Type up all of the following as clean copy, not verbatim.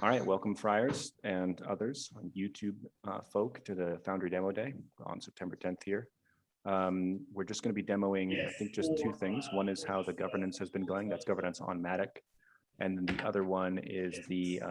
All right, welcome Friars and others on YouTube folk to the Foundry Demo Day on September 10th here. We're just going to be demoing, I think, just two things. One is how the governance has been going. That's governance on Matic. And then the other one is the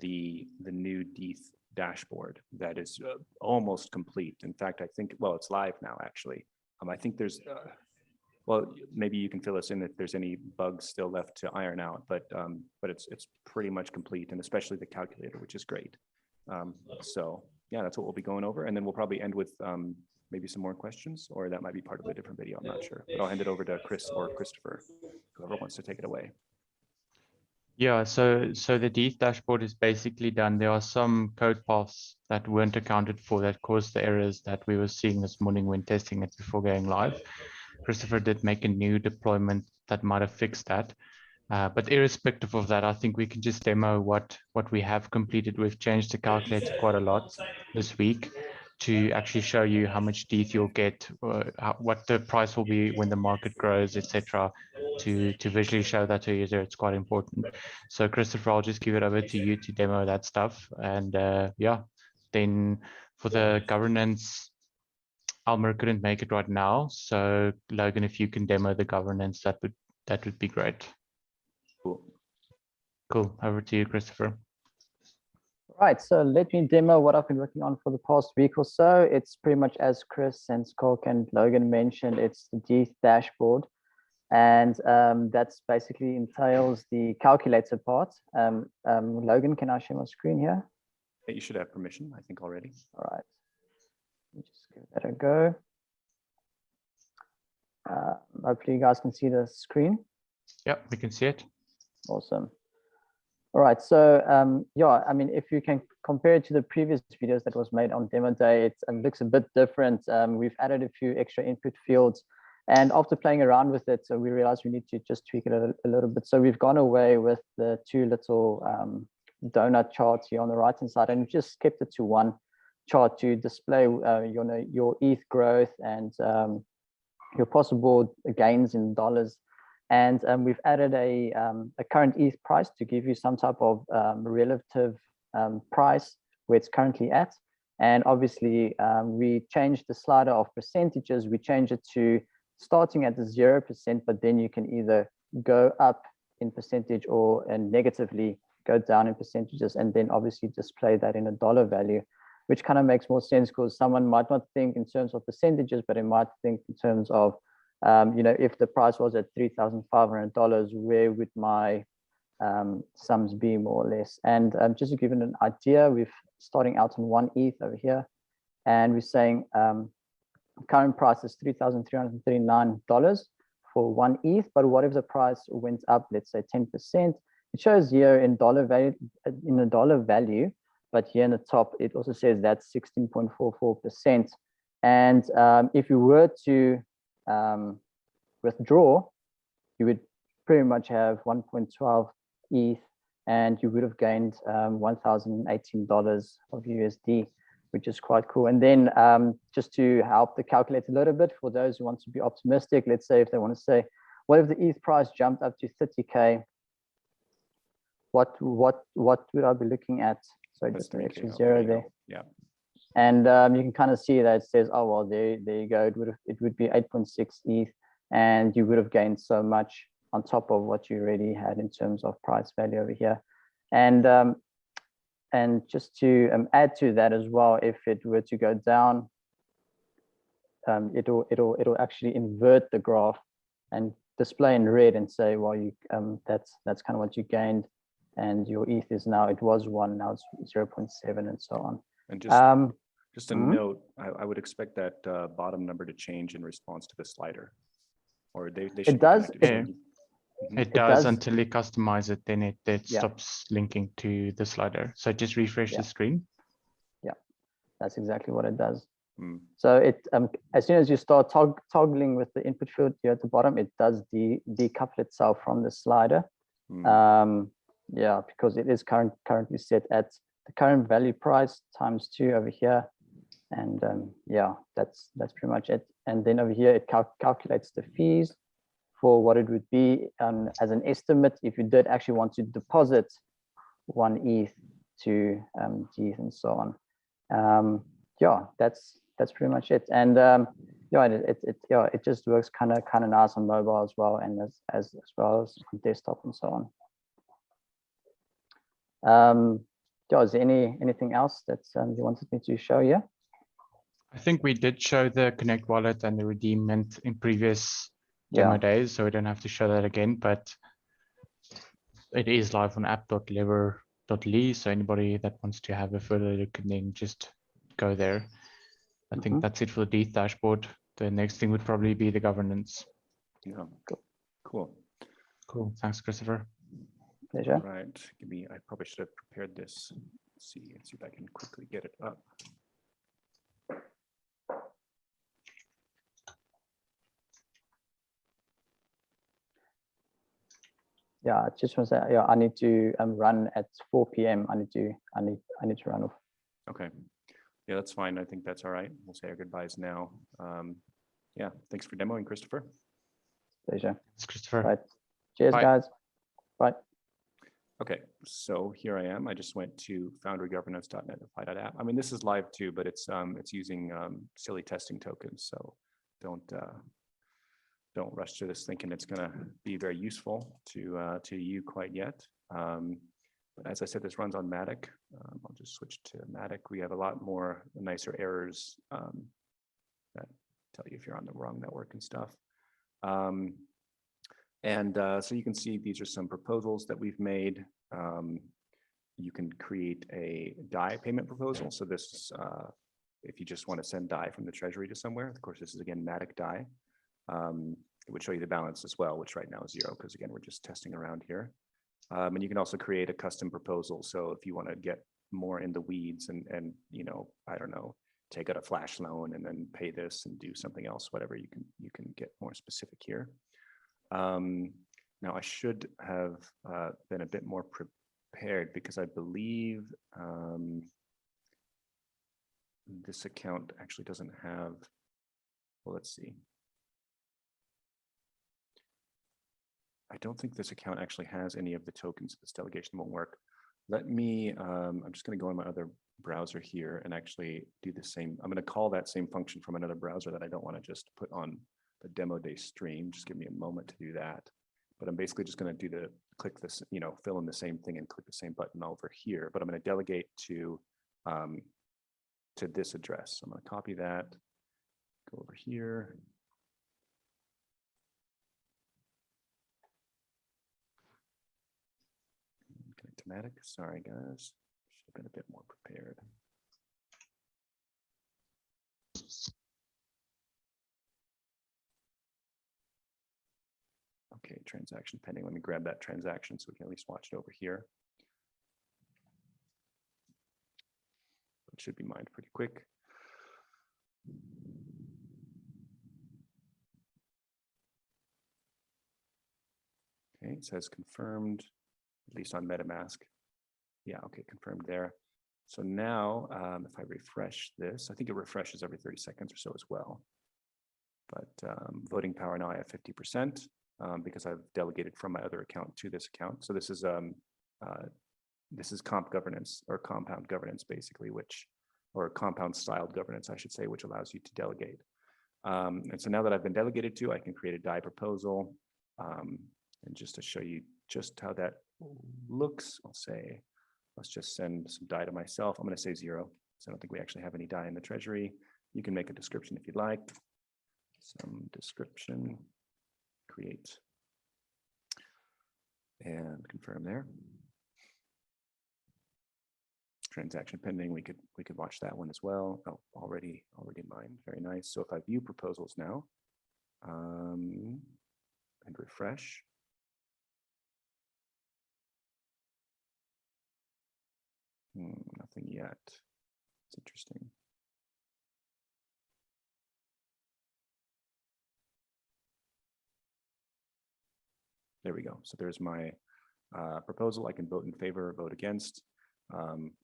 new DETH dashboard that is almost complete. In fact, I think, well, it's live now, actually. I think there's, well, maybe you can fill us in if there's any bugs still left to iron out, but it's pretty much complete, and especially the calculator, which is great. So yeah, that's what we'll be going over, and then we'll probably end with maybe some more questions, or that might be part of a different video. I'm not sure, but I'll hand it over to Chris or Christopher, whoever wants to take it away. Yeah, so the DETH dashboard is basically done. There are some code paths that weren't accounted for that caused the errors that we were seeing this morning when testing it before going live. Christopher did make a new deployment that might have fixed that. But irrespective of that, I think we can just demo what we have completed. We've changed the calculator quite a lot this week to actually show you how much DETH you'll get, what the price will be when the market grows, etc. To visually show that to a user. It's quite important. So Christopher, I'll just give it over to you to demo that stuff. And yeah, then for the governance, Almer couldn't make it right now. So Logan, if you can demo the governance, that would be great. Cool. Over to you, Christopher. Right, so let me demo what I've been working on for the past week or so. It's pretty much as Chris and Skolk and Logan mentioned, it's the DETH dashboard. And that's basically entails the calculator part. Logan, can I share my screen here? You should have permission, I think, already. All right, let me just give that a go. Hopefully you guys can see the screen. Yeah, we can see it. Awesome. All right, so yeah, I mean, if you can compare it to the previous videos that was made on demo day, it looks a bit different. We've added a few extra input fields, and after playing around with it, so we realized we need to just tweak it a little bit. So we've gone away with the two little donut charts here on the right hand side, and just kept it to one chart to display your ETH growth and your possible gains in dollars. And we've added a current ETH price to give you some type of relative price where it's currently at. And obviously, we changed the slider of percentages. We changed it to starting at the 0%, but then you can either go up in percentage or negatively go down in percentages, and then obviously display that in a dollar value, which kind of makes more sense because someone might not think in terms of percentages, but it might think in terms of if the price was at $3,500, where would my sums be more or less? And just to give you an idea, we're starting out on 1 ETH over here, and we're saying current price is $3,339 for 1 ETH. But what if the price went up, let's say 10%? It shows here in dollar value, but here in the top, it also says that's 16.44%. And if you were to withdraw, you would pretty much have 1.12 ETH, and you would have gained $1,018 of USD, which is quite cool. And then just to help the calculator a little bit, for those who want to be optimistic, let's say if they want to say, what if the ETH price jumped up to 30K? What would I be looking at? So just an extra zero there. Yeah. And you can kind of see that it says, oh, well, there you go. It would be 8.6 ETH, and you would have gained so much on top of what you already had in terms of price value over here. And just to add to that as well, if it were to go down, it'll actually invert the graph and display in red and say, well, you that's kind of what you gained, and your ETH is now, it was 1, now it's 0.7, and so on. And just a note, I would expect that bottom number to change in response to the slider, or they should. It does. It does until you customize it, then it stops linking to the slider. So just refresh the screen. Yeah, that's exactly what it does. So it as soon as you start toggling with the input field here at the bottom, it does decouple itself from the slider. Yeah, because it is currently set at the current value price times 2 over here. And yeah, that's pretty much it. And then over here, it calculates the fees for what it would be as an estimate if you did actually want to deposit 1 ETH to ETH and so on. Yeah, that's pretty much it. And yeah, it just works kind of nice on mobile as well, and as well as on desktop and so on. Yeah, is there anything else that you wanted me to show you? I think we did show the Connect wallet and the redeemment in previous demo days, so we don't have to show that again, but it is live on app.lever.ly. So anybody that wants to have a further look can then just go there. I think that's it for the ETH dashboard. The next thing would probably be the governance. Yeah, cool. Cool. Thanks, Christopher. Pleasure. Right. I probably should have prepared this. Let's see if I can quickly get it up. Yeah, I just want to say, yeah, I need to run at 4 p.m. I need to run off. Okay. Yeah, that's fine. I think that's all right. We'll say our goodbyes now. Yeah, thanks for demoing, Christopher. Pleasure. Thanks, Christopher. Right. Cheers, Bye. guys. Bye. Okay, so here I am. I just went to foundrygovernance.net/apply.app. I mean, this is live too, but it's using silly testing tokens. So don't rush to this thinking it's going to be very useful to you quite yet. But as I said, this runs on Matic. I'll just switch to Matic. We have a lot more nicer errors that tell you if you're on the wrong network and stuff. So you can see these are some proposals that we've made. You can create a DAI payment proposal. So this is if you just want to send DAI from the treasury to somewhere. Of course, this is again Matic DAI. It would show you the balance as well, which right now is 0 because again, we're just testing around here. And you can also create a custom proposal. So if you want to get more in the weeds and you know, I don't know, take out a flash loan and then pay this and do something else, whatever, you can get more specific here. Now I should have been a bit more prepared because I believe this account actually doesn't have, well, let's see. I don't think this account actually has any of the tokens. This delegation won't work. Let me, I'm just going to go in my other browser here and actually do the same. I'm going to call that same function from another browser that I don't want to just put on the demo day stream. Just give me a moment to do that. But I'm basically just going to do click this, you know, fill in the same thing and click the same button over here. But I'm going to delegate to this address. So I'm going to copy that, go over here. Matic. Sorry, guys. Should have been a bit more prepared. Okay, transaction pending. Let me grab that transaction so we can at least watch it over here. It should be mined pretty quick. Okay, it says confirmed, at least on MetaMask. Yeah, okay, confirmed there. So now, if I refresh this, I think it refreshes every 30 seconds or so as well. But voting power now I have 50% because I've delegated from my other account to this account. So this is comp governance or compound governance basically, or compound styled governance, I should say, which allows you to delegate. And so now that I've been delegated to, I can create a DAI proposal. And just to show you just how that looks, I'll say, let's just send some DAI to myself. I'm going to say 0. So I don't think we actually have any DAI in the treasury. You can make a description if you'd like. Some description, create, and confirm there. Transaction pending. We could watch that one as well. Oh, already mined. Very nice. So if I view proposals now, and refresh. Nothing yet. It's interesting. There we go. So there's my proposal. I can vote in favor or vote against.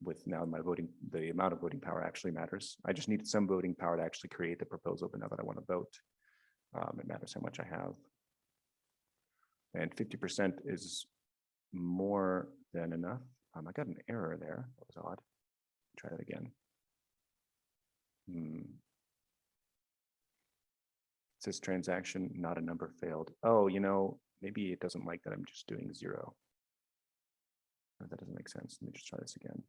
With now the amount of voting power actually matters. I just needed some voting power to actually create the proposal, but now that I want to vote, it matters how much I have. And 50% is more than enough. I got an error there. That was odd. Try that again. It says transaction, not a number failed. Oh, you know, maybe it doesn't like that I'm just doing 0. Oh, that doesn't make sense. Let me just try this again.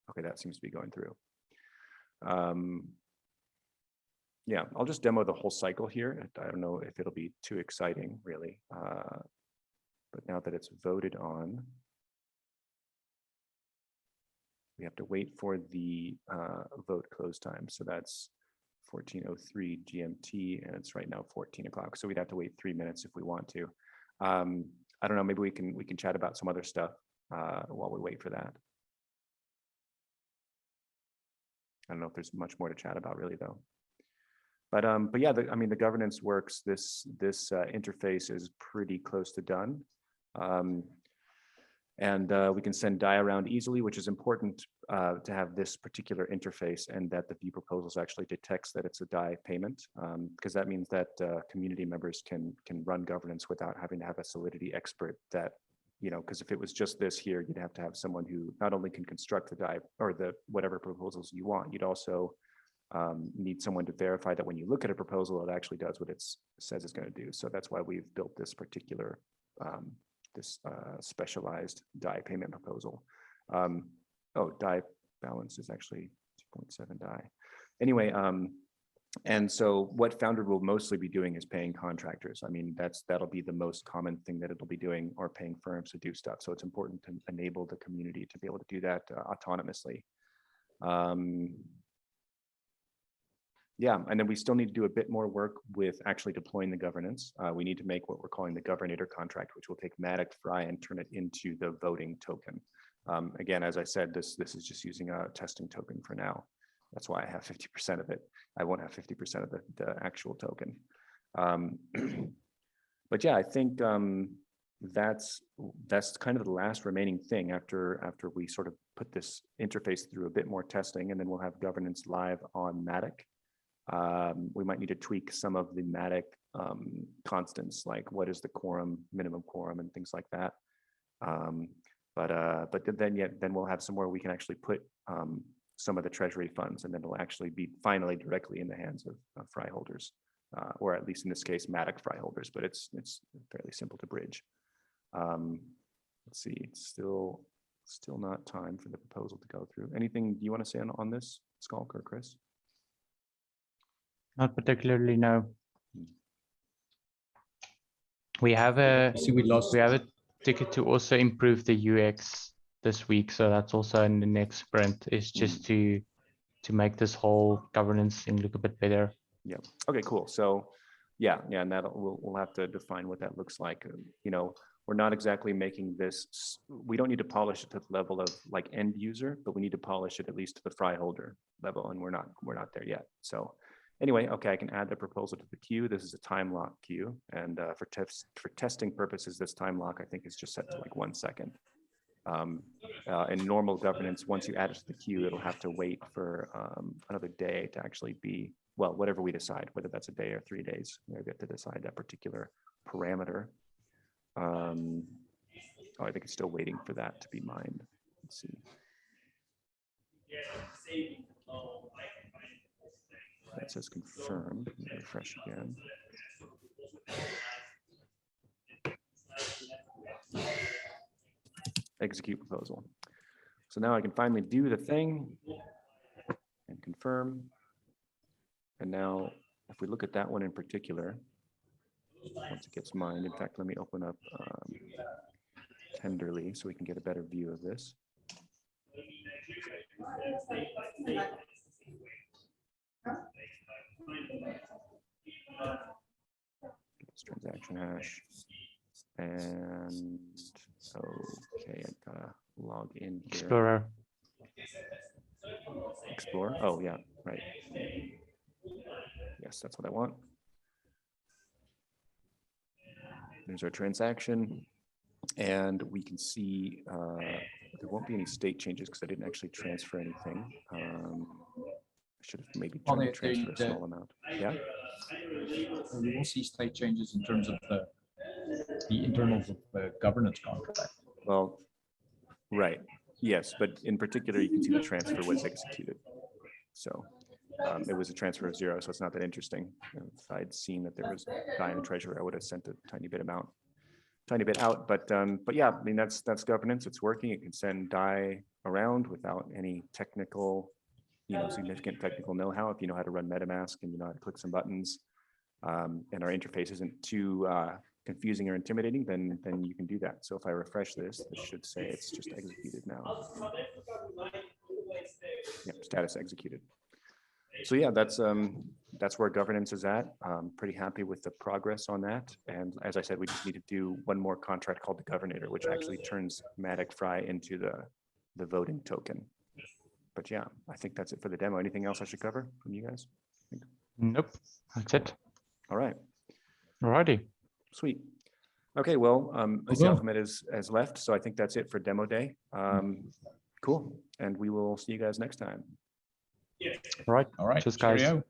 Okay, that seems to be going through. Yeah, I'll just demo the whole cycle here. I don't know if it'll be too exciting, really. But now that it's voted on, we have to wait for the vote close time. So that's 14:03 GMT, and it's right now 14 o'clock. So we'd have to wait 3 minutes if we want to. I don't know. Maybe we can chat about some other stuff while we wait for that. I don't know if there's much more to chat about, really, though. But yeah, I mean, the governance works. This interface is pretty close to done. And we can send DAI around easily, which is important to have this particular interface, and that the view proposals actually detects that it's a DAI payment, because that means that community members can run governance without having to have a Solidity expert that, you know, because if it was just this here, you'd have to have someone who not only can construct the DAI or the whatever proposals you want, you'd also need someone to verify that when you look at a proposal, it actually does what it says it's going to do. So that's why we've built this particular specialized DAI payment proposal. Oh, DAI balance is actually 2.7 DAI. Anyway, and so what Foundry will mostly be doing is paying contractors. I mean, that'll be the most common thing that it'll be doing, or paying firms to do stuff. So it's important to enable the community to be able to do that autonomously. Yeah, and then we still need to do a bit more work with actually deploying the governance. We need to make what we're calling the Governator contract, which will take Matic Fry and turn it into the voting token. Again, as I said, this is just using a testing token for now. That's why I have 50% of it. I won't have 50% of the actual token. But yeah, I think that's kind of the last remaining thing after we sort of put this interface through a bit more testing, and then we'll have governance live on Matic. We might need to tweak some of the Matic constants, like what is the quorum, minimum quorum, and things like that. But then we'll have somewhere we can actually put some of the treasury funds, and then it'll actually be finally directly in the hands of Fry holders, or at least in this case, Matic Fry holders. But it's fairly simple to bridge. Let's see, it's still not time for the proposal to go through. Anything you want to say on this, Skalk or Chris? Not particularly, no. We have a ticket to also improve the UX this week, so that's also in the next sprint, is just to make this whole governance thing look a bit better. Yeah. Okay, cool. So yeah, and that we'll have to define what that looks like. You know, we're not exactly making this, we don't need to polish it to the level of like end user, but we need to polish it at least to the Fry holder level, and we're not there yet. So anyway, okay, I can add the proposal to the queue. This is a time lock queue, and for testing purposes, this time lock I think is just set to like 1 second. In normal governance, once you add it to the queue, it'll have to wait for another day to actually be, well, whatever we decide, whether that's a day or 3 days, we get to decide that particular parameter. Oh, I think it's still waiting for that to be mined. Let's see. That says confirmed. Let me refresh again. Execute proposal. So now I can finally do the thing and confirm. And now if we look at that one in particular, once it gets mined, in fact, let me open up Tenderly so we can get a better view of this. This transaction hash. And okay, I gotta log in here. Explorer. Oh yeah, right. Yes, that's what I want. There's our transaction, and we can see there won't be any state changes because I didn't actually transfer anything. I should have maybe tried to transfer a small amount. Yeah. We will see state changes in terms of the internals of the governance contract. Well, right. Yes, but in particular, you can see the transfer was executed. So it was a transfer of 0, so it's not that interesting. If I'd seen that there was DAI in the treasury, I would have sent a tiny bit out. But yeah, I mean, that's governance. It's working. It can send DAI around without any technical, significant technical know-how. If you know how to run MetaMask and you know how to click some buttons, and our interface isn't too confusing or intimidating, then you can do that. So if I refresh this should say it's just executed now. Yep, status executed. So yeah, that's where governance is at. Pretty happy with the progress on that. And as I said, we just need to do one more contract called the Governator, which actually turns Matic Fry into the voting token. But yeah, I think that's it for the demo. Anything else I should cover from you guys? Nope, that's it. All right. Alrighty. Sweet. Okay, well, I see Okay. Alphamet has left, so I think that's it for demo day. Cool, and we will see you guys next time. All right. All right. Cheers, guys. Cheerio.